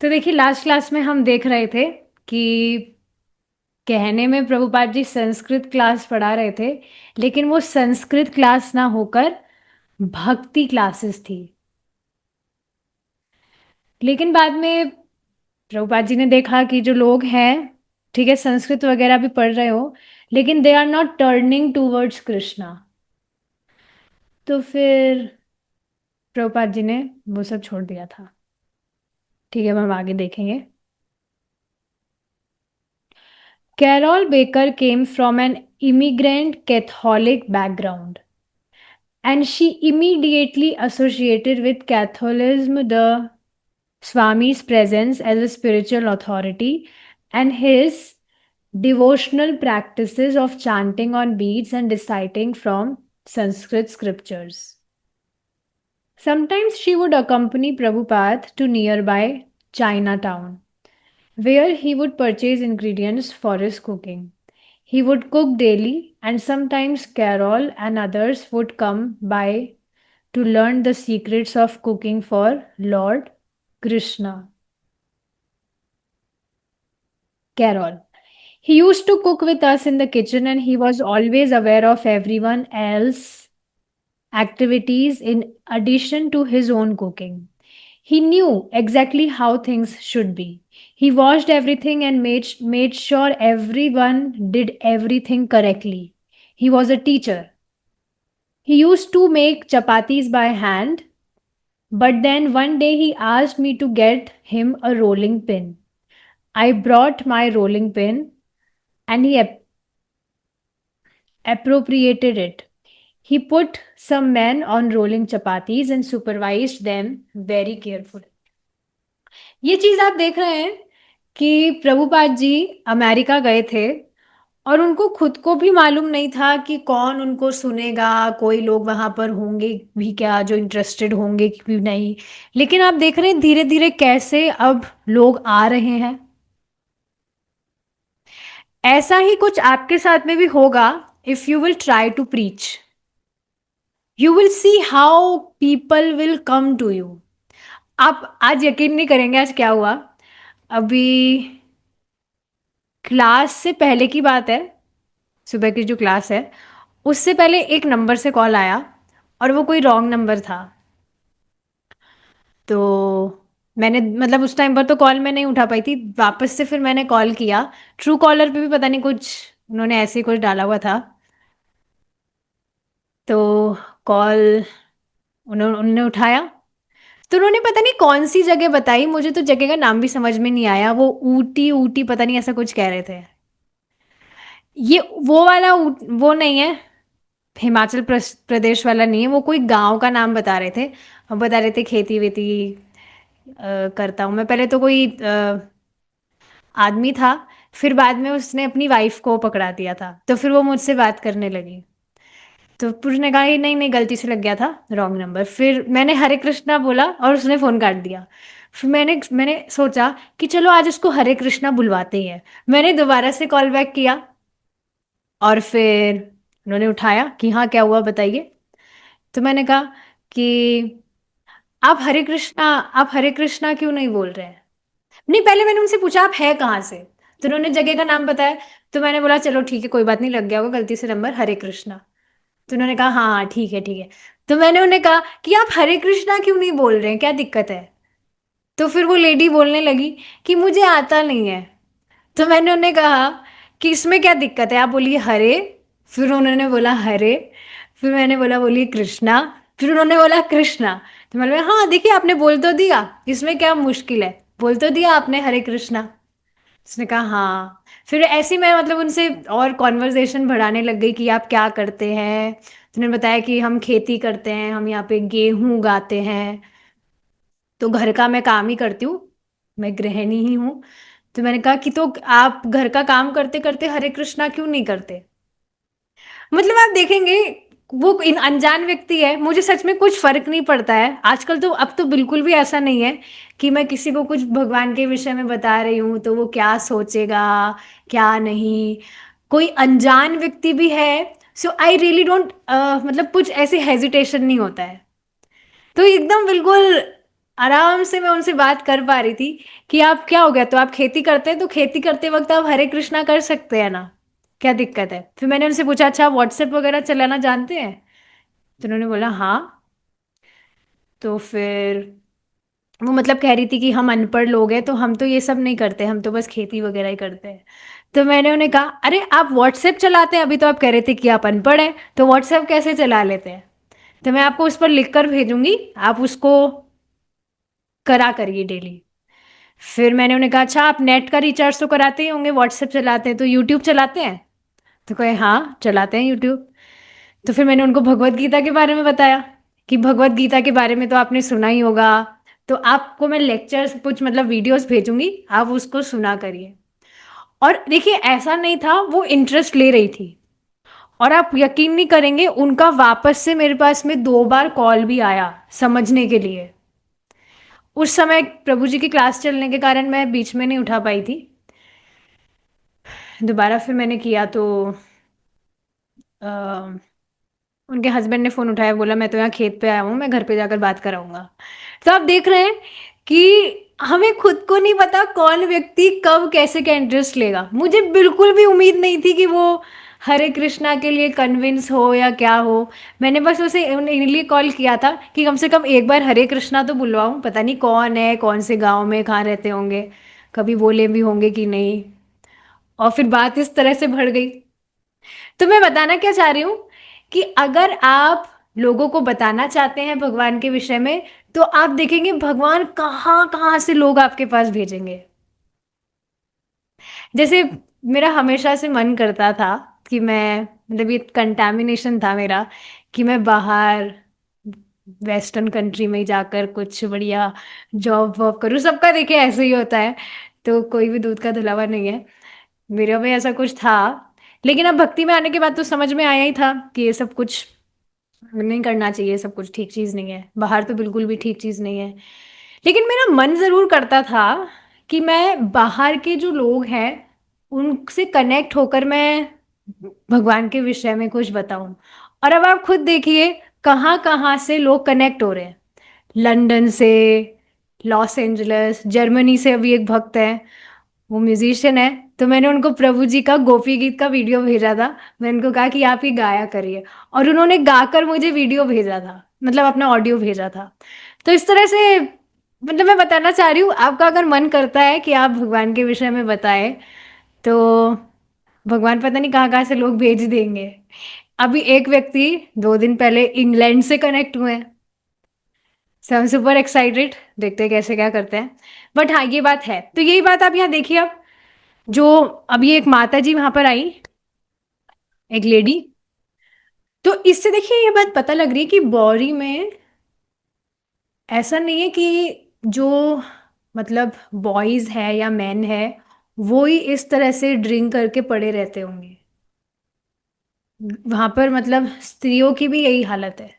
तो देखिए, last class में हम देख रहे थे कि कहने में प्रभुपाद जी संस्कृत क्लास पढ़ा रहे थे, लेकिन वो संस्कृत क्लास ना होकर भक्ति क्लासेस थी। लेकिन बाद में प्रभुपाद जी ने देखा कि जो लोग हैं, ठीक है, संस्कृत वगैरह भी पढ़ रहे हो, लेकिन they are not turning towards Krishna. तो फिर प्रभुपाद जी ने वो सब छोड़ दिया था। ठीक है, अब हम आगे देखेंगे। Carol Baker came from an immigrant Catholic background, and she immediately associated with Catholicism the Swami's presence as a spiritual authority and his devotional practices of chanting on beads and reciting from Sanskrit scriptures. Sometimes she would accompany Prabhupada to nearby Chinatown, where he would purchase ingredients for his cooking. He would cook daily, and sometimes Carol and others would come by to learn the secrets of cooking for Lord Krishna. Carol. He used to cook with us in the kitchen and he was always aware of everyone else's activities in addition to his own cooking. He knew exactly how things should be. He watched everything and made sure everyone did everything correctly. He was a teacher. He used to make chapatis by hand, but then one day he asked me to get him a rolling pin. I brought my rolling pin and he appropriated it. He put some men on rolling chapatis and supervised them very carefully. ये चीज आप देख रहे हैं कि Prabhupada ji America गए थे और उनको खुद को भी मालूम नहीं था कि कौन उनको सुनेगा, कोई लोग वहां पर होंगे भी क्या जो इंटरेस्टेड होंगे कि भी नहीं। लेकिन आप देख रहे हैं धीरे धीरे कैसे अब लोग आ रहे हैं। ऐसा ही कुछ आपके साथ में भी होगा if you will try to preach. You will see how people will come to you. आप आज यकीन नहीं करेंगे आज क्या हुआ। अभी क्लास से पहले की बात है, सुबह की जो क्लास है उससे पहले एक नंबर से कॉल आया और वो कोई रॉन्ग नंबर था। तो मैंने मतलब उस टाइम पर तो कॉल मैं नहीं उठा पाई थी, वापस से फिर मैंने कॉल किया। ट्रू कॉलर पे भी पता नहीं कुछ उन्होंने ऐसे ही कुछ डाला हुआ था। तो कॉल उन्होंने उठाया, तो उन्होंने पता नहीं कौन सी जगह बताई, मुझे तो जगह का नाम भी समझ में नहीं आया। वो ऊटी ऊटी पता नहीं ऐसा कुछ कह रहे थे। ये वो वाला वो नहीं है, हिमाचल प्रदेश वाला नहीं है, वो कोई गांव का नाम बता रहे थे। और बता रहे थे खेती वेती करता हूँ मैं। पहले तो कोई आदमी था, फिर बाद में उसने अपनी वाइफ को पकड़ा दिया था, तो फिर वो मुझसे बात करने लगी। तो पुरुष ने कहा कि नहीं नहीं गलती से लग गया था रॉन्ग नंबर। फिर मैंने हरे कृष्णा बोला और उसने फ़ोन काट दिया। फिर मैंने सोचा कि चलो आज उसको हरे कृष्णा बुलवाते ही हैं। मैंने दोबारा से कॉल बैक किया और फिर उन्होंने उठाया कि हाँ क्या हुआ बताइए। तो मैंने कहा कि आप हरे कृष्णा क्यों नहीं बोल रहे हैं। नहीं, पहले मैंने उनसे पूछा आप है कहाँ से, तो उन्होंने जगह का नाम बताया। तो मैंने बोला चलो ठीक है कोई बात नहीं, लग गया होगा गलती से नंबर हरे कृष्णा। तो उन्होंने कहा हाँ हाँ ठीक है ठीक है। तो मैंने उन्हें कहा कि आप हरे कृष्णा क्यों नहीं बोल रहे हैं, क्या दिक्कत है। तो फिर वो लेडी बोलने लगी कि मुझे आता नहीं है। तो मैंने उन्हें कहा कि इसमें क्या दिक्कत है, आप बोलिए हरे। फिर उन्होंने बोला हरे। फिर मैंने बोला बोलिए कृष्णा। फिर उन्होंने बोला कृष्णा। तो मैंने बोला हाँ देखिए आपने बोल तो दिया, इसमें क्या मुश्किल है, बोल तो दिया आपने हरे कृष्णा। उसने कहा हाँ। फिर ऐसे ही मैं मतलब उनसे और कॉन्वर्जेशन बढ़ाने लग गई कि आप क्या करते हैं। तो उन्होंने बताया कि हम खेती करते हैं, हम यहाँ पे गेहूं उगाते हैं। तो घर का मैं काम ही करती हूँ, मैं गृहिणी ही हूँ। तो मैंने कहा कि तो आप घर का काम करते करते हरे कृष्णा क्यों नहीं करते। मतलब आप देखेंगे वो इन अनजान व्यक्ति है, मुझे सच में कुछ फर्क नहीं पड़ता है आजकल। तो अब तो बिल्कुल भी ऐसा नहीं है कि मैं किसी को कुछ भगवान के विषय में बता रही हूँ तो वो क्या सोचेगा क्या नहीं। कोई अनजान व्यक्ति भी है, सो आई रियली डोंट मतलब कुछ ऐसे हेजिटेशन नहीं होता है। तो एकदम बिल्कुल आराम से मैं उनसे बात कर पा रही थी कि आप क्या हो गया, तो आप खेती करते हैं तो खेती करते वक्त आप हरे कृष्णा कर सकते हैं ना, क्या दिक्कत है। फिर मैंने उनसे पूछा अच्छा व्हाट्सएप वगैरह चलाना जानते हैं, तो उन्होंने बोला हाँ। तो फिर वो मतलब कह रही थी कि हम अनपढ़ लोग हैं तो हम तो ये सब नहीं करते, हम तो बस खेती वगैरह ही करते हैं। तो मैंने उन्हें कहा अरे आप व्हाट्सएप चलाते हैं, अभी तो आप कह रहे थे कि आप अनपढ़ हैं, तो व्हाट्सएप कैसे चला लेते हैं। तो मैं आपको उस पर लिख कर भेजूंगी, आप उसको करा करिए डेली। फिर मैंने उन्हें कहा अच्छा आप नेट का रिचार्ज तो कराते ही होंगे, व्हाट्सएप चलाते हैं तो यूट्यूब चलाते हैं। तो कहे हाँ चलाते हैं यूट्यूब। तो फिर मैंने उनको भगवत गीता के बारे में बताया कि भगवत गीता के बारे में तो आपने सुना ही होगा, तो आपको मैं लेक्चर्स कुछ मतलब वीडियोस भेजूंगी, आप उसको सुना करिए। और देखिए ऐसा नहीं था, वो इंटरेस्ट ले रही थी। और आप यकीन नहीं करेंगे, उनका वापस से मेरे पास में 2 बार कॉल भी आया समझने के लिए। उस समय प्रभु जी की क्लास चलने के कारण मैं बीच में नहीं उठा पाई थी। दोबारा फिर मैंने किया तो अ, उनके हस्बैंड ने फोन उठाया, बोला मैं तो यहाँ खेत पे आया हूँ, मैं घर पे जाकर बात कराऊंगा। तो आप देख रहे हैं कि हमें खुद को नहीं पता कौन व्यक्ति कब कैसे का इंटरेस्ट लेगा। मुझे बिल्कुल भी उम्मीद नहीं थी कि वो हरे कृष्णा के लिए कन्विंस हो या क्या हो। मैंने बस उसे इन्हीं कॉल किया था कि कम से कम एक बार हरे कृष्णा तो बुलवाऊं, पता नहीं कौन है, कौन से गांव में, कहाँ रहते होंगे, कभी बोले भी होंगे कि नहीं। और फिर बात इस तरह से बढ़ गई। तो मैं बताना क्या चाह रही हूँ कि अगर आप लोगों को बताना चाहते हैं भगवान के विषय में, तो आप देखेंगे भगवान कहाँ कहाँ से लोग आपके पास भेजेंगे। जैसे मेरा हमेशा से मन करता था कि मैं मतलब ये कंटामिनेशन था मेरा कि मैं बाहर वेस्टर्न कंट्री में जाकर कुछ बढ़िया जॉब वॉब करूँ। सबका देखिए ऐसे ही होता है, तो कोई भी दूध का धुलावा नहीं है। मेरा भी ऐसा कुछ था, लेकिन अब भक्ति में आने के बाद तो समझ में आया ही था कि ये सब कुछ नहीं करना चाहिए, सब कुछ ठीक चीज़ नहीं है, बाहर तो बिल्कुल भी ठीक चीज़ नहीं है। लेकिन मेरा मन ज़रूर करता था कि मैं बाहर के जो लोग हैं उनसे कनेक्ट होकर मैं भगवान के विषय में कुछ बताऊं। और अब आप खुद देखिए कहाँ कहाँ से लोग कनेक्ट हो रहे हैं। लंदन से, लॉस एंजलिस, जर्मनी से अभी एक भक्त है, वो म्यूजिशियन है। तो मैंने उनको प्रभु जी का गोपी गीत का वीडियो भेजा था। मैंने उनको कहा कि आप ही गाया करिए, और उन्होंने गाकर मुझे वीडियो भेजा था, मतलब अपना ऑडियो भेजा था। तो इस तरह से मतलब मैं बताना चाह रही हूँ, आपका अगर मन करता है कि आप भगवान के विषय में बताएं, तो भगवान पता नहीं कहाँ कहाँ से लोग भेज देंगे। अभी एक व्यक्ति 2 दिन पहले इंग्लैंड से कनेक्ट हुए हैं। सो हम सुपर एक्साइटेड, देखते हैं कैसे क्या करते हैं। बट हाँ ये बात है, तो यही बात आप यहाँ देखिए। अब जो अभी एक माता जी वहां पर आई, एक लेडी, तो इससे देखिए ये बात पता लग रही है कि बौरी में ऐसा नहीं है कि जो मतलब बॉयज है या मैन है वो ही इस तरह से ड्रिंक करके पड़े रहते होंगे। वहां पर मतलब स्त्रियों की भी यही हालत है,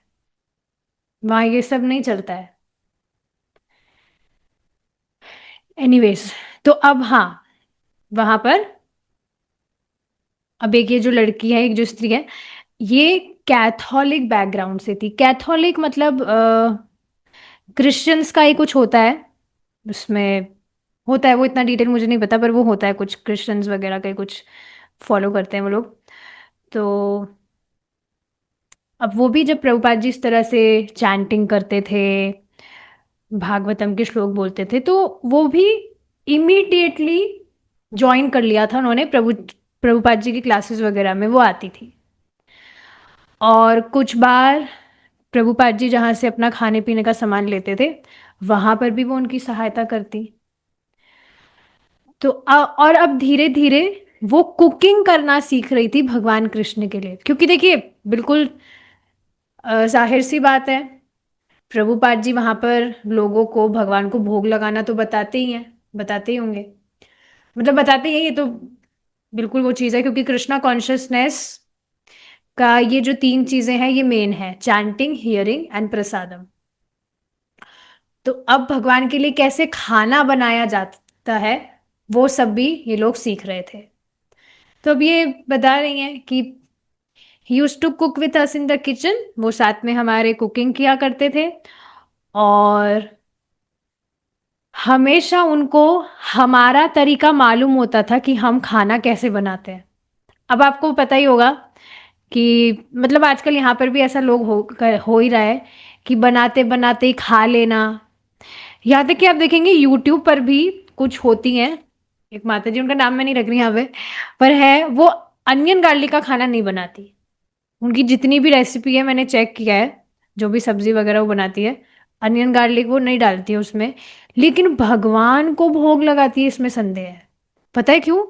वहां ये सब नहीं चलता है। एनीवेज, तो अब हाँ, वहां पर अब एक ये जो लड़की है, एक जो स्त्री है, ये कैथोलिक बैकग्राउंड से थी। कैथोलिक मतलब क्रिश्चियंस का ही कुछ होता है उसमें, होता है वो, इतना डिटेल मुझे नहीं पता, पर वो होता है कुछ क्रिश्चियंस वगैरह का कुछ फॉलो करते हैं वो लोग। तो अब वो भी जब प्रभुपाद जी इस तरह से चैंटिंग करते थे, भागवतम के श्लोक बोलते थे, तो वो भी इमीडिएटली ज्वाइन कर लिया था उन्होंने। प्रभुपाद जी की क्लासेस वगैरह में वो आती थी। और कुछ बार प्रभुपाद जी जहाँ से अपना खाने पीने का सामान लेते थे, वहां पर भी वो उनकी सहायता करती। तो और अब धीरे धीरे वो कुकिंग करना सीख रही थी भगवान कृष्ण के लिए, क्योंकि देखिए बिल्कुल जाहिर सी बात है, प्रभुपाद जी वहां पर लोगों को भगवान को भोग लगाना तो बताते ही हैं, बताते ही होंगे, मतलब बताते ही हैं, ये तो बिल्कुल वो चीज़ है, क्योंकि कृष्णा कॉन्शियसनेस का ये जो 3 चीजें हैं ये मेन है, चैंटिंग, हियरिंग एंड प्रसादम। तो अब भगवान के लिए कैसे खाना बनाया जाता है वो सब भी ये लोग सीख रहे थे। तो अब ये बता रही हैं कि he used to cook with us in the kitchen, वो साथ में हमारे कुकिंग किया करते थे। और हमेशा उनको हमारा तरीका मालूम होता था कि हम खाना कैसे बनाते हैं। अब आपको पता ही होगा कि मतलब आजकल यहाँ पर भी ऐसा लोग हो ही रहा है कि बनाते बनाते ही खा लेना। यहाँ तक कि आप देखेंगे यूट्यूब पर भी कुछ होती हैं, एक माता जी, उनका नाम मैं नहीं रख रही यहाँ पे, पर है वो अनियन गार्लिक का खाना नहीं बनाती। उनकी जितनी भी रेसिपी है मैंने चेक किया है, जो भी सब्जी वगैरह वो बनाती है, अनियन गार्लिक वो नहीं डालती है उसमें। लेकिन भगवान को भोग लगाती है, इसमें संदेह है। पता है क्यों?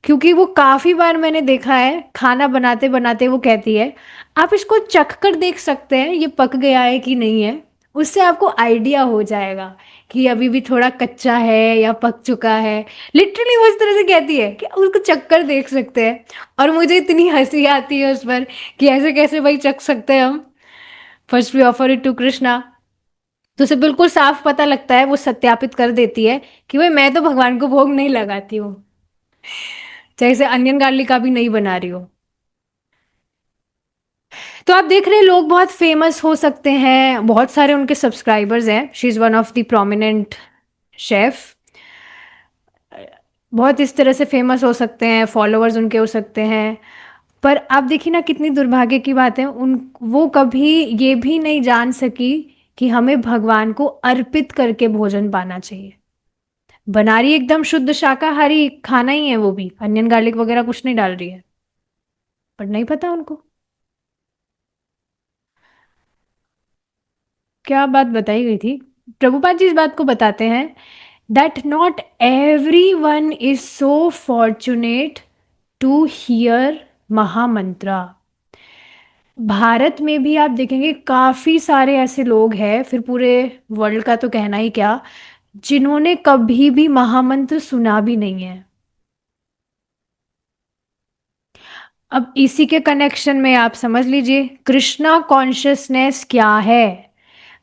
क्योंकि वो काफी बार मैंने देखा है खाना बनाते बनाते वो कहती है आप इसको चख कर देख सकते हैं ये पक गया है कि नहीं है। उससे आपको आइडिया हो जाएगा कि अभी भी थोड़ा कच्चा है या पक चुका है। लिटरली वो इस तरह से कहती है कि उसको चख कर देख सकते हैं। और मुझे इतनी हंसी आती है उस पर कि ऐसे कैसे भाई चख सकते हैं हम। First we offer it to Krishna. तो उसे बिल्कुल साफ पता लगता है, वो सत्यापित कर देती है कि भाई मैं तो भगवान को भोग नहीं लगाती हूँ, चाहे इसे अनियन गार्लिक का भी नहीं बना रही हो। तो आप देख रहे हैं लोग बहुत फेमस हो सकते हैं, बहुत सारे उनके सब्सक्राइबर्स हैं, she is one of the prominent chef. बहुत इस तरह से फेमस हो सकते हैं, फॉलोअर्स उनके हो सकते हैं। पर आप देखिए ना कितनी दुर्भाग्य की बात है, उन वो कभी ये भी नहीं जान सकी कि हमें भगवान को अर्पित करके भोजन पाना चाहिए। बना रही एकदम शुद्ध शाकाहारी खाना ही है, वो भी अनियन गार्लिक वगैरह कुछ नहीं डाल रही है, पर नहीं पता उनको। क्या बात बताई गई थी? प्रभुपाद जी इस बात को बताते हैं that not everyone is so fortunate to hear Mahamantra. Bharat में भी आप देखेंगे काफी सारे ऐसे लोग हैं, फिर पूरे वर्ल्ड का तो कहना ही क्या, जिन्होंने कभी भी महामंत्र सुना भी नहीं है। अब इसी के कनेक्शन में आप समझ लीजिए कृष्णा कॉन्शियसनेस क्या है।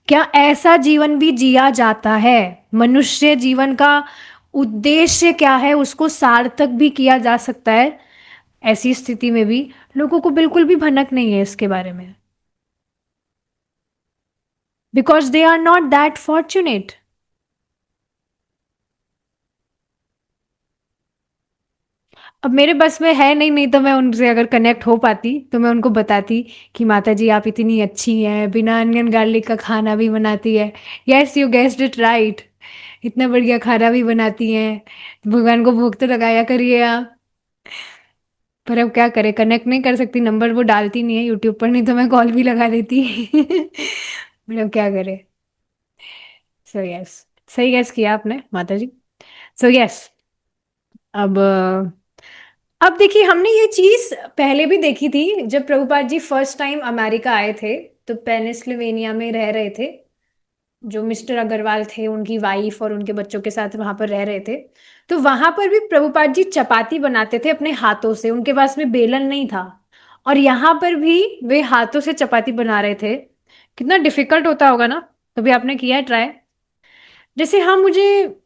क्या ऐसा जीवन भी जिया जाता है? मनुष्य जीवन का उद्देश्य क्या है उसको सार्थक भी किया जा सकता है। ऐसी स्थिति में भी लोगों को बिल्कुल भी भनक नहीं है इसके बारे में, because they are not that fortunate. अब मेरे बस में है नहीं, नहीं तो मैं उनसे अगर कनेक्ट हो पाती तो मैं उनको बताती कि माता जी आप इतनी अच्छी हैं, बिना अनियन गार्लिक का खाना भी बनाती है। Yes you guessed it right, इतना बढ़िया खाना भी बनाती हैं। भगवान को भोग तो लगाया करिए आप। पर अब क्या करें, कनेक्ट नहीं कर सकती, नंबर वो डालती नहीं है यूट्यूब पर, नहीं तो मैं कॉल भी लगा देती। बट अब क्या करें। सो यस, सही गैस किया आपने माता जी। सो यस, अब अब देखिए हमने ये चीज पहले भी देखी थी जब Prabhupada ji first time America आए थे, तो पेनिसिल्वेनिया में रह रहे थे। जो मिस्टर अग्रवाल थे उनकी वाइफ और उनके बच्चों के साथ वहां पर रह रहे थे। तो वहां पर भी प्रभुपाद जी चपाती बनाते थे अपने हाथों से, उनके पास में बेलन नहीं था। और यहाँ पर भी वे हाथों से चपाती बना रहे थे। कितना डिफिकल्ट होता होगा ना। कभी आपने किया है ट्राई? जैसे हाँ, मुझे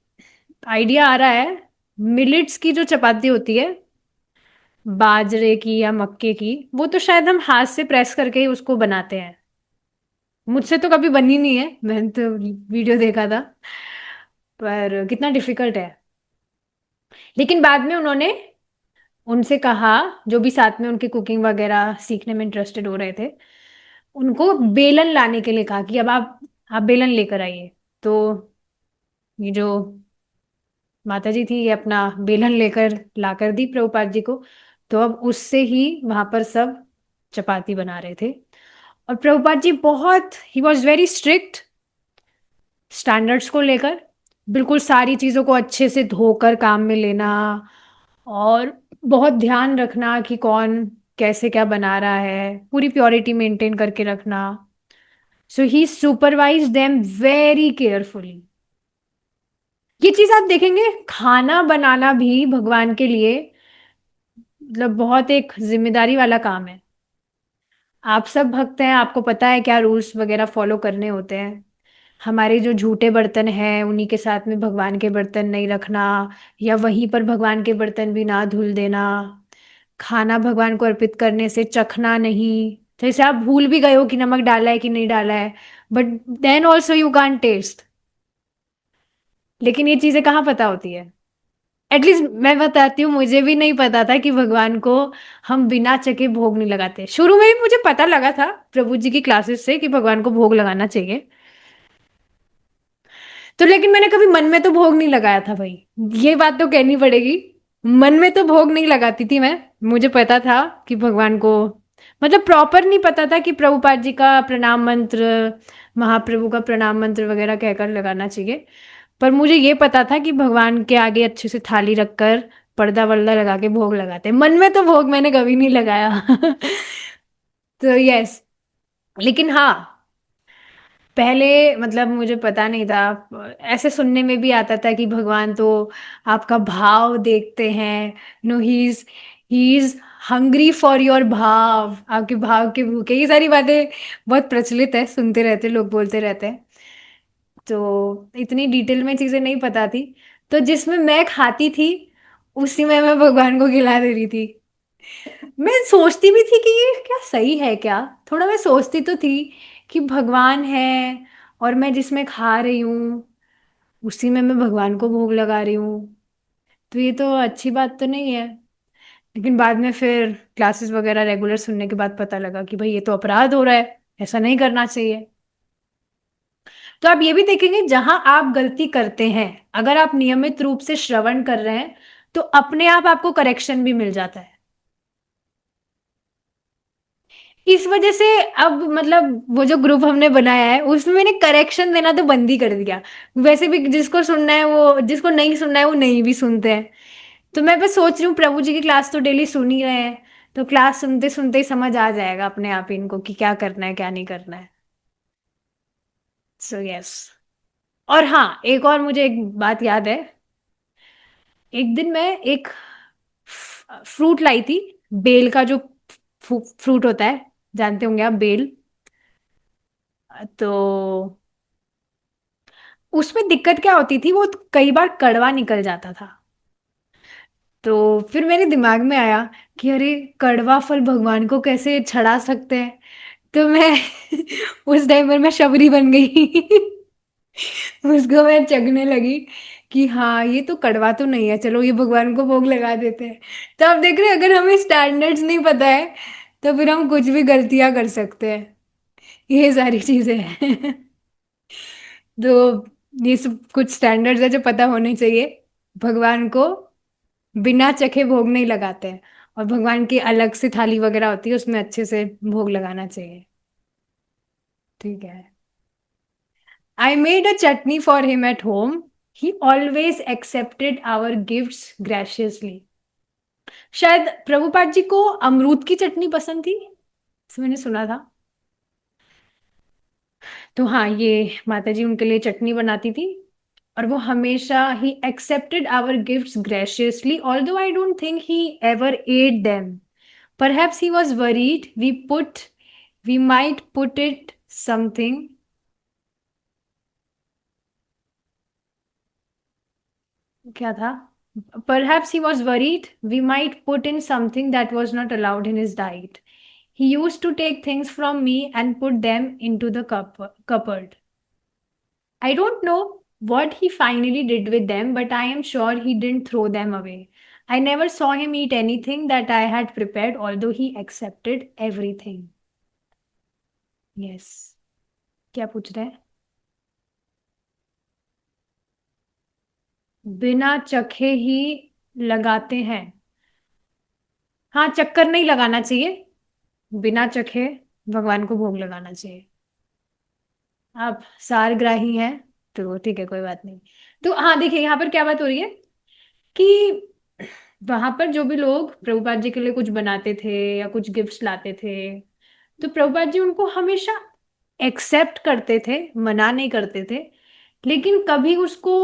आइडिया आ रहा है, मिलेट्स की जो चपाती होती है, बाजरे की या मक्के की, वो तो शायद हम हाथ से प्रेस करके ही उसको बनाते हैं। मुझसे तो कभी बनी नहीं है, मैंने तो वीडियो देखा था, पर कितना डिफिकल्ट है। लेकिन बाद में उन्होंने उनसे कहा, जो भी साथ में उनकी कुकिंग वगैरह सीखने में इंटरेस्टेड हो रहे थे, उनको बेलन लाने के लिए कहा कि अब आप बेलन लेकर आइए। तो ये जो माता जी थी ये अपना बेलन लेकर लाकर दी प्रभुपाद जी को। तो अब उससे ही वहां पर सब चपाती बना रहे थे। और प्रभुपाद जी बहुत, he was very strict standards को लेकर। बिल्कुल सारी चीज़ों को अच्छे से धोकर काम में लेना, और बहुत ध्यान रखना कि कौन कैसे क्या बना रहा है, पूरी प्योरिटी मेंटेन करके रखना। सो ही सुपरवाइज देम वेरी केयरफुली। ये चीज़ आप देखेंगे, खाना बनाना भी भगवान के लिए मतलब बहुत एक जिम्मेदारी वाला काम है। आप सब भक्त हैं, आपको पता है क्या रूल्स वगैरह फॉलो करने होते हैं। हमारे जो झूठे बर्तन हैं उन्हीं के साथ में भगवान के बर्तन नहीं रखना, या वहीं पर भगवान के बर्तन भी ना धुल देना। खाना भगवान को अर्पित करने से चखना नहीं। जैसे आप भूल भी गए हो कि नमक डाला है कि नहीं डाला है, but then also you can't taste. लेकिन ये चीजें कहाँ पता होती है। एटलीस्ट मैं बताती हूँ, मुझे भी नहीं पता था कि भगवान को हम बिना चखे भोग नहीं लगाते। शुरू में भी मुझे पता लगा था प्रभु जी की क्लासेस से कि भगवान को भोग लगाना चाहिए। तो लेकिन मैंने कभी मन में तो भोग नहीं लगाया था भाई। ये बात तो कहनी पड़ेगी। मन में तो भोग नहीं लगाती थी मैं। मुझे पता था कि भगवान को, मतलब प्रॉपर नहीं पता था कि प्रभुपाद जी का प्रणाम मंत्र, महाप्रभु का प्रणाम मंत्र वगैरह कहकर लगाना चाहिए। पर मुझे ये पता था कि भगवान के आगे अच्छे से थाली रखकर पर्दा वर्दा लगा के भोग लगाते हैं। मन में तो भोग मैंने कभी नहीं लगाया। तो यस। लेकिन हाँ, पहले मतलब मुझे पता नहीं था। ऐसे सुनने में भी आता था कि भगवान तो आपका भाव देखते हैं। He is hungry for your भाव, आपके भाव के भूखे। ये सारी बातें बहुत प्रचलित है, सुनते रहते लोग, बोलते रहते हैं। तो इतनी डिटेल में चीजें नहीं पता थी। तो जिसमें मैं खाती थी उसी में मैं भगवान को खिला दे रही थी। मैं सोचती भी थी कि ये क्या सही है क्या। थोड़ा मैं सोचती तो थी कि भगवान है और मैं जिसमें खा रही हूँ उसी में मैं भगवान को भोग लगा रही हूँ, तो ये तो अच्छी बात तो नहीं है। लेकिन बाद में फिर क्लासेस वगैरह रेगुलर सुनने के बाद पता लगा कि भाई ये तो अपराध हो रहा है, ऐसा नहीं करना चाहिए। तो आप ये भी देखेंगे, जहां आप गलती करते हैं, अगर आप नियमित रूप से श्रवण कर रहे हैं तो अपने आप आपको करेक्शन भी मिल जाता है। इस वजह से अब मतलब वो जो ग्रुप हमने बनाया है उसमें मैंने करेक्शन देना तो बंद ही कर दिया। वैसे भी जिसको सुनना है वो, जिसको नहीं सुनना है वो नहीं भी सुनते हैं। तो मैं बस सोच रही हूँ प्रभु जी की क्लास तो डेली सुन ही रहे हैं, तो क्लास सुनते सुनते ही समझ आ जाएगा अपने आप ही इनको कि क्या करना है क्या नहीं करना है। So yes. और हाँ, एक और मुझे एक बात याद है। एक दिन मैं एक फ्रूट लाई थी, बेल का जो फ्रूट होता है, जानते होंगे आप, बेल। तो उसमें दिक्कत क्या होती थी, वो कई बार कड़वा निकल जाता था। तो फिर मेरे दिमाग में आया कि अरे, कड़वा फल भगवान को कैसे चढ़ा सकते हैं। तो मैं उस टाइम पर मैं शबरी बन गई। उसको मैं चखने लगी कि हाँ ये तो कड़वा तो नहीं है, चलो ये भगवान को भोग लगा देते हैं। तो आप देख रहे हैं, अगर हमें स्टैंडर्ड्स नहीं पता है तो फिर हम कुछ भी गलतियां कर सकते हैं। ये सारी चीजें हैं। तो ये सब कुछ स्टैंडर्ड्स है जो पता होने चाहिए। भगवान को बिना चखे भोग नहीं लगाते हैं, और भगवान की अलग से थाली वगैरह होती है उसमें अच्छे से भोग लगाना चाहिए। ठीक है। I made a chutney for him at home. He always accepted our gifts graciously. शायद प्रभुपाद जी को अमरूद की चटनी पसंद थी, ऐसा मैंने सुना था। तो हाँ, ये माता जी उनके लिए चटनी बनाती थी। और वो हमेशा ही accepted our gifts graciously, although I don't think he ever ate them. Perhaps he was worried we might put it something. क्या था? Perhaps he was worried we might put in something that was not allowed in his diet. He used to take things from me and put them into the cupboard. I don't know what he finally did with them, but I am sure he didn't throw them away. I never saw him eat anything that I had prepared, although he accepted everything. Yes. क्या पूछ रहे हैं? बिना चखे ही लगाते हैं। हाँ, चक्कर नहीं लगाना चाहिए, बिना चखे भगवान को भोग लगाना चाहिए। आप सारग्राही हैं तो ठीक है, कोई बात नहीं। तो हाँ देखिए, यहाँ पर क्या बात हो रही है कि वहां पर जो भी लोग प्रभुपाद जी के लिए कुछ बनाते थे या कुछ गिफ्ट्स लाते थे, तो प्रभुपाद जी उनको हमेशा एक्सेप्ट करते थे, मना नहीं करते थे। लेकिन कभी उसको,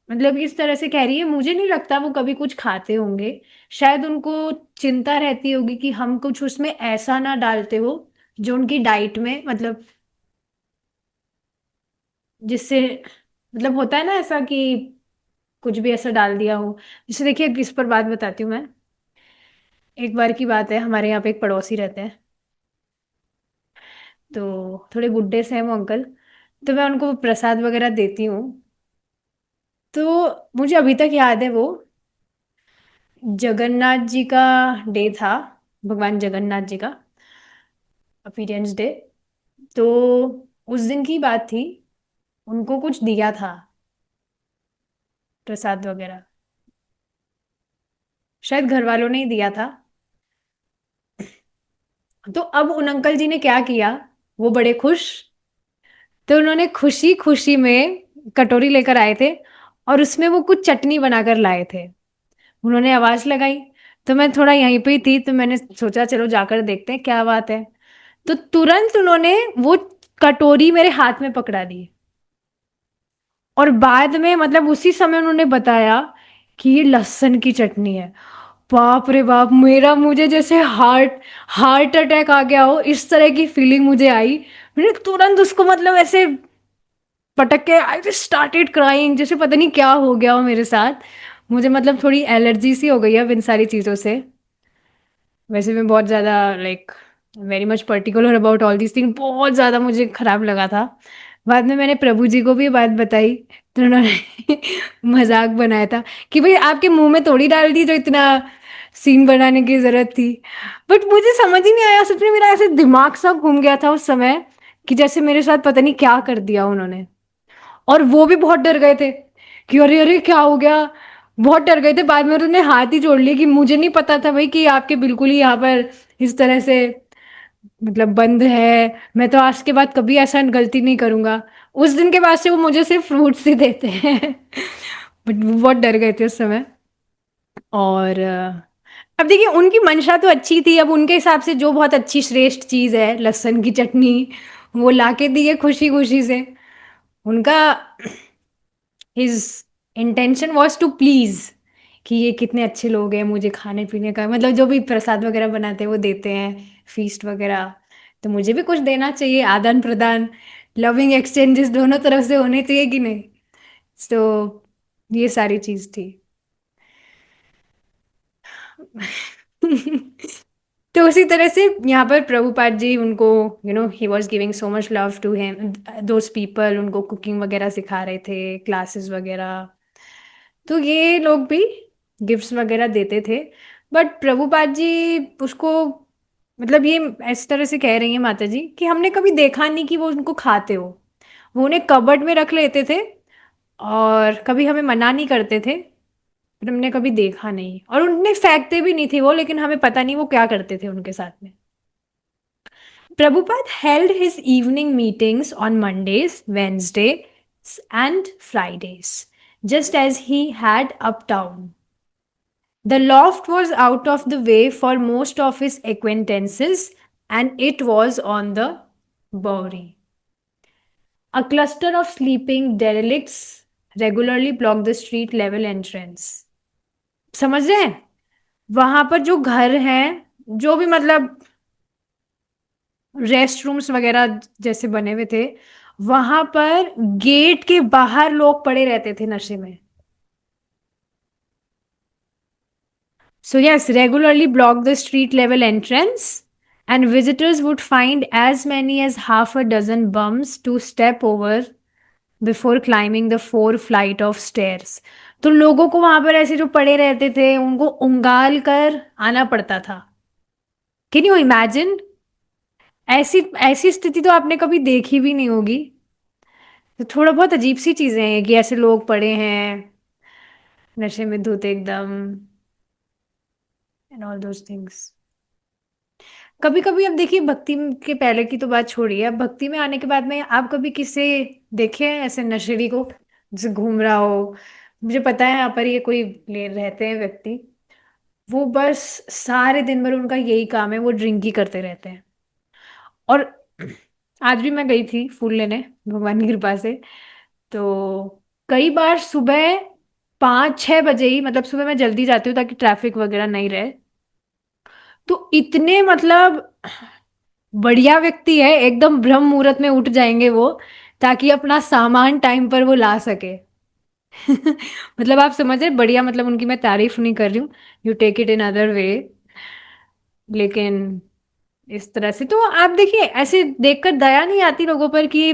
मतलब इस तरह से कह रही है, मुझे नहीं लगता वो कभी कुछ खाते होंगे। शायद उनको चिंता रहती होगी कि हम कुछ उसमें ऐसा ना डालते हो जो उनकी डाइट में, मतलब जिससे, मतलब होता है ना ऐसा कि कुछ भी ऐसा डाल दिया हो। जैसे देखिए, इस पर बात बताती हूँ मैं। एक बार की बात है, हमारे यहाँ पे एक पड़ोसी रहते हैं। तो थोड़े बुढ़े से हैं वो अंकल। तो मैं उनको प्रसाद वगैरह देती हूँ। तो मुझे अभी तक याद है वो जगन्नाथ जी का डे था, भगवान जगन्नाथ जी का अपीयरेंस डे। तो उस दिन की बात थी, उनको कुछ दिया था, प्रसाद वगैरह, शायद घर वालों ने ही दिया था। तो अब उन अंकल जी ने क्या किया, वो बड़े खुश, तो उन्होंने खुशी खुशी में कटोरी लेकर आए थे और उसमें वो कुछ चटनी बनाकर लाए थे। उन्होंने आवाज लगाई, तो मैं थोड़ा यहीं पे ही थी, तो मैंने सोचा चलो जाकर देखते हैं क्या बात है। तो तुरंत उन्होंने वो कटोरी मेरे हाथ में पकड़ा दी और बाद में मतलब उसी समय उन्होंने बताया कि ये लहसुन की चटनी है। बाप रे बाप, मेरा मुझे जैसे हार्ट हार्ट अटैक आ गया हो इस तरह की फीलिंग मुझे आई। मैंने तुरंत उसको मतलब ऐसे पटक के आई जस्ट स्टार्टेड क्राइंग, जैसे पता नहीं क्या हो गया हो मेरे साथ। मुझे मतलब थोड़ी एलर्जी सी हो गई है अब इन सारी चीज़ों से। वैसे मैं बहुत ज़्यादा like very much particular about all these thing, बहुत ज़्यादा मुझे खराब लगा था। बाद में मैंने प्रभु जी को भी ये बात बताई, तो उन्होंने मजाक बनाया था कि भाई आपके मुंह में थोड़ी डाल दी जो इतना सीन बनाने की जरूरत थी। बट मुझे समझ ही नहीं आया, सच में मेरा ऐसे दिमाग सा घूम गया था उस समय कि जैसे मेरे साथ पता नहीं क्या कर दिया उन्होंने। और वो भी बहुत डर गए थे कि अरे अरे क्या हो गया, बहुत डर गए थे। बाद में उन्होंने हाथ ही जोड़ लिए कि मुझे नहीं पता था भाई कि आपके बिल्कुल ही यहाँ पर इस तरह से मतलब बंद है, मैं तो आज के बाद कभी ऐसा गलती नहीं करूंगा। उस दिन के बाद से वो मुझे सिर्फ फ्रूट्स ही देते हैं। बट वो बहुत डर गए थे उस समय। और अब देखिए उनकी मंशा तो अच्छी थी, अब उनके हिसाब से जो बहुत अच्छी श्रेष्ठ चीज़ है लहसुन की चटनी, वो लाके दी है खुशी खुशी से। उनका his intention was to please, कि ये कितने अच्छे लोग हैं, मुझे खाने पीने का मतलब जो भी प्रसाद वगैरह बनाते हैं वो देते हैं, फीस्ट वगैरह, तो मुझे भी कुछ देना चाहिए, आदान प्रदान, लविंग एक्सचेंजेस दोनों तरफ से होने चाहिए कि नहीं। तो ये सारी चीज थी। तो उसी तरह से यहाँ पर प्रभुपाद जी उनको ही was giving so much love to him, those people उनको कुकिंग वगैरह सिखा रहे थे, क्लासेस वगैरह। तो ये लोग भी गिफ्ट्स वगैरह देते थे। बट प्रभुपाद जी उसको मतलब ये इस तरह से कह रही हैं माता जी कि हमने कभी देखा नहीं कि वो उनको खाते हो, वो उन्हें कबर्ड में रख लेते थे और कभी हमें मना नहीं करते थे, पर हमने कभी देखा नहीं, और उन्हें फेंकते भी नहीं थे वो, लेकिन हमें पता नहीं वो क्या करते थे उनके साथ में। Prabhupada held his evening meetings on Mondays, Wednesdays, and Fridays, just as he had uptown. The loft was out of the way for most of his acquaintances, and it was on the Bowery. A cluster of sleeping derelicts regularly blocked the street level entrance. समझ रहे हैं? वहां पर जो घर हैं, जो भी मतलब रेस्ट रूम्स वगैरह जैसे बने हुए थे, वहां पर गेट के बाहर लोग पड़े रहते थे नशे में। So yes, regularly block the street level entrance, and visitors would find as many as half a dozen bums to step over before climbing the 4 flight of stairs. तो लोगों को वहां पर ऐसे जो पड़े रहते थे उनको उंगाल कर आना पड़ता था। Can you imagine? ऐसी ऐसी स्थिति तो आपने कभी देखी भी नहीं होगी। तो थोड़ा बहुत अजीब सी चीजें हैं कि ऐसे लोग पड़े हैं नशे में धुत एकदम, एंड ऑल दोज थिंग्स। कभी कभी अब देखिए भक्ति के पहले की तो बात छोड़िए, अब भक्ति में आने के बाद में आप कभी किसे देखे हैं ऐसे नशेड़ी को जैसे घूम रहा हो? मुझे पता है यहाँ पर ये कोई ले रहते हैं व्यक्ति, वो बस सारे दिन भर उनका यही काम है, वो ड्रिंक ही करते रहते हैं। और आज भी मैं गई थी फूल लेने भगवान की कृपा से, तो कई बार सुबह 5-6 बजे ही, मतलब सुबह मैं जल्दी जाती हूँ ताकि ट्रैफिक वगैरह नहीं रहे, तो इतने मतलब बढ़िया व्यक्ति है, एकदम ब्रह्म मुहूर्त में उठ जाएंगे वो ताकि अपना सामान टाइम पर वो ला सके। मतलब आप समझ रहे, बढ़िया, मतलब उनकी मैं तारीफ नहीं कर रही हूँ, you take it in other way, लेकिन इस तरह से तो आप देखिए ऐसे देखकर दया नहीं आती लोगों पर कि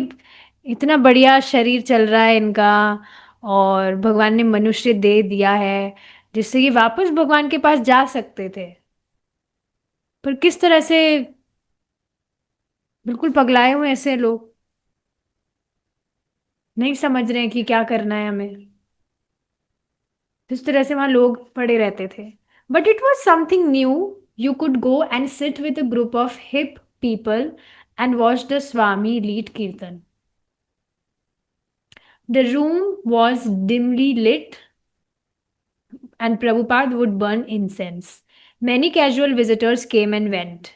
इतना बढ़िया शरीर चल रहा है इनका, और भगवान ने मनुष्य दे दिया है जिससे ये वापस भगवान के पास जा सकते थे। पर किस तरह से बिल्कुल पगलाए हुए ऐसे लोग नहीं समझ रहे हैं कि क्या करना है हमें। इस तरह से वहां लोग पड़े रहते थे। But it was something new. You could go and sit with a group of hip people and watch the swami lead kirtan. The room was dimly lit and Prabhupada would burn incense. Many casual visitors came and went.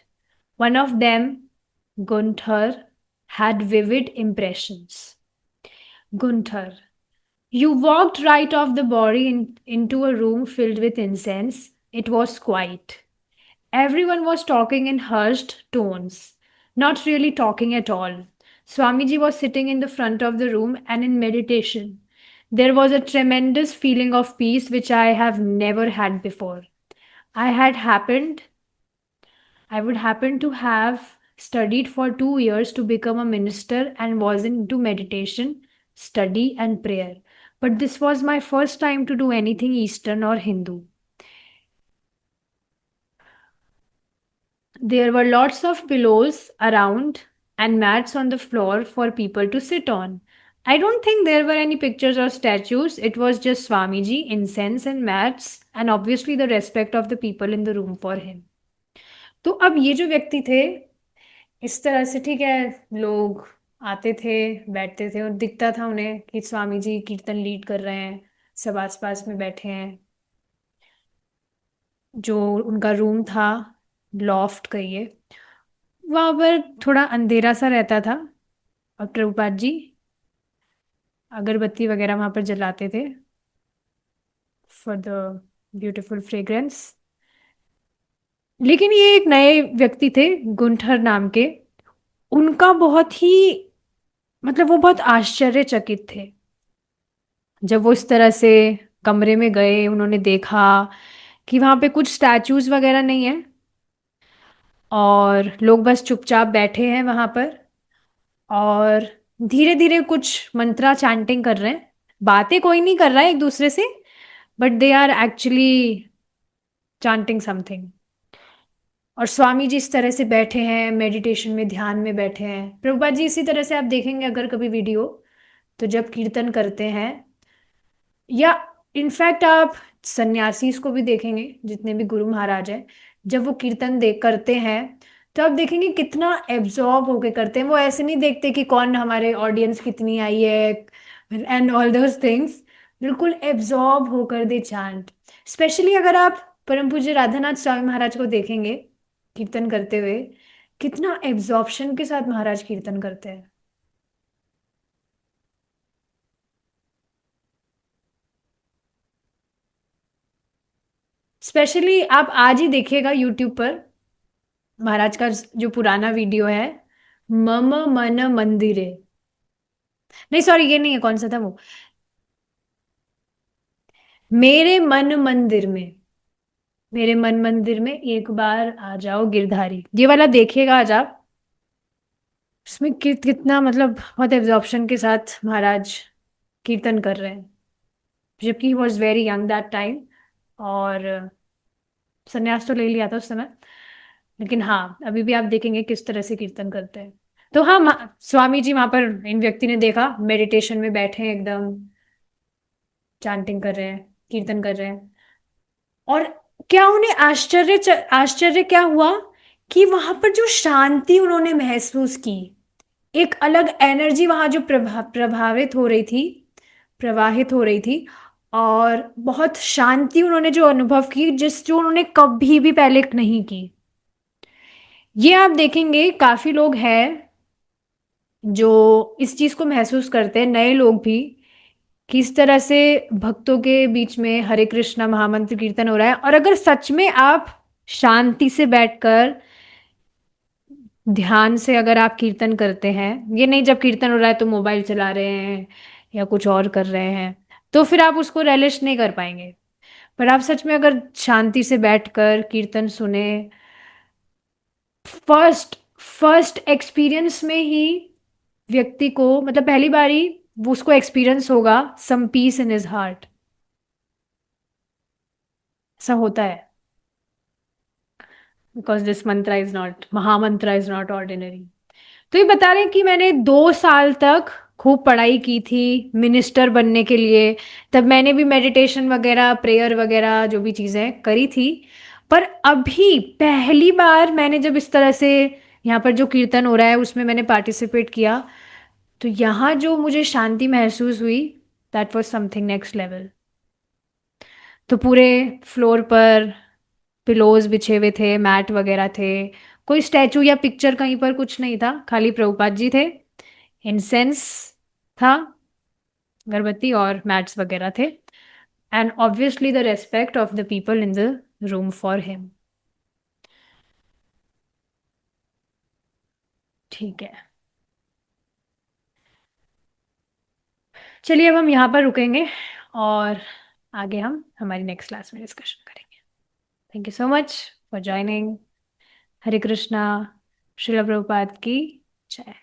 One of them, Gunther, had vivid impressions. Gunther, you walked right off the body into a room filled with incense. It was quiet. Everyone was talking in hushed tones, not really talking at all. Swamiji was sitting in the front of the room and in meditation. There was a tremendous feeling of peace which I have never had before. I had happened, I would happen to have studied for 2 years to become a minister and was into meditation, study, and prayer. But this was my first time to do anything Eastern or Hindu. There were lots of pillows around and mats on the floor for people to sit on. I don't think there were any pictures or statues. It was just Swamiji, incense and mats, and obviously the respect of the people in the room for him. तो अब ये जो व्यक्ति थे, इस तरह से ठीक है, लोग आते थे, बैठते थे और दिखता था उन्हें कि स्वामी जी कीर्तन लीड कर रहे हैं, सब आस पास में बैठे हैं। जो उनका रूम था, लॉफ्ट कहिए, वहां पर थोड़ा अंधेरा सा रहता था और प्रभुपाद जी अगरबत्ती वगैरह वहां पर जलाते थे फॉर द ब्यूटीफुल फ्रेग्रेंस। लेकिन ये एक नए व्यक्ति थे, गुंठर नाम के। उनका बहुत ही मतलब वो बहुत आश्चर्यचकित थे जब वो इस तरह से कमरे में गए। उन्होंने देखा कि वहां पे कुछ स्टैचूज वगैरह नहीं है और लोग बस चुपचाप बैठे हैं वहां पर और धीरे धीरे कुछ मंत्रा चैंटिंग कर रहे हैं। बातें कोई नहीं कर रहा है एक दूसरे से, but they are actually chanting something. और स्वामी जी इस तरह से बैठे हैं, मेडिटेशन में, ध्यान में बैठे हैं। प्रभुपाद जी इसी तरह से आप देखेंगे अगर कभी वीडियो, तो जब कीर्तन करते हैं, या इनफैक्ट आप सन्यासीस को भी देखेंगे, जितने भी गुरु महाराज हैं, जब वो कीर्तन देख करते हैं तो आप देखेंगे कितना एब्जॉर्ब होके करते हैं। वो ऐसे नहीं देखते कि कौन हमारे ऑडियंस कितनी आई है एंड ऑल दोज थिंग्स। बिल्कुल एब्जॉर्ब होकर दे चांट। स्पेशली अगर आप परम पूज्य राधानाथ स्वामी महाराज को देखेंगे कीर्तन करते हुए, कितना एब्जॉर्प्शन के साथ महाराज कीर्तन करते हैं। स्पेशली आप आज ही देखिएगा यूट्यूब पर महाराज का जो पुराना वीडियो है, मम मन मंदिरे। नहीं सॉरी, ये नहीं है, कौन सा था वो, मेरे मन मंदिर में। मेरे मन मंदिर में एक बार आ जाओ गिरधारी, ये वाला देखिएगा आज आप। इसमें कितना मतलब बहुत एब्जॉर्प्शन के साथ महाराज कीर्तन कर रहे हैं, जबकि he was very young that time और संन्यास तो ले लिया था उस समय। लेकिन हाँ, अभी भी आप देखेंगे किस तरह से कीर्तन करते हैं। तो हाँ, स्वामी जी वहां पर इन व्यक्ति ने देखा मेडिटेशन में बैठे हैं, एकदम चांटिंग कर रहे हैं, कीर्तन कर रहे हैं। और क्या उन्हें आश्चर्य क्या हुआ कि वहां पर जो शांति उन्होंने महसूस की, एक अलग एनर्जी वहां जो प्रभावित हो रही थी, प्रवाहित हो रही थी, और बहुत शांति उन्होंने जो अनुभव की, जो उन्होंने कभी भी पहले नहीं की। ये आप देखेंगे काफी लोग हैं जो इस चीज को महसूस करते हैं, नए लोग भी, कि इस तरह से भक्तों के बीच में हरे कृष्णा महामंत्र कीर्तन हो रहा है। और अगर सच में आप शांति से बैठकर ध्यान से अगर आप कीर्तन करते हैं, ये नहीं जब कीर्तन हो रहा है तो मोबाइल चला रहे हैं या कुछ और कर रहे हैं, तो फिर आप उसको रेलिश नहीं कर पाएंगे। पर आप सच में अगर शांति से बैठकर कीर्तन सुने, फर्स्ट फर्स्ट एक्सपीरियंस में ही व्यक्ति को, मतलब पहली बारी वो उसको एक्सपीरियंस होगा some peace in his heart. ऐसा होता है, because this mantra is not, Mahamantra is not ordinary. तो ये बता रहे हैं कि मैंने 2 साल तक खूब पढ़ाई की थी मिनिस्टर बनने के लिए। तब मैंने भी मेडिटेशन वगैरह, प्रेयर वगैरह जो भी चीज़ें करी थी। पर अभी पहली बार मैंने जब इस तरह से यहाँ पर जो कीर्तन हो रहा है उसमें मैंने पार्टिसिपेट किया, तो यहाँ जो मुझे शांति महसूस हुई, that was something next level. तो पूरे फ्लोर पर पिलोज बिछे हुए थे, मैट वगैरह थे। कोई स्टैचू या पिक्चर कहीं पर कुछ नहीं था, खाली प्रभुपाद जी थे, इंसेंस था, अगरबत्ती और मैट्स वगैरह थे, and obviously the respect of the people in the room for him. ठीक है, चलिए अब हम यहाँ पर रुकेंगे और आगे हम हमारी नेक्स्ट क्लास में डिस्कशन करेंगे। Thank you so much for joining. Hare Krishna. Srila Prabhupada की जय।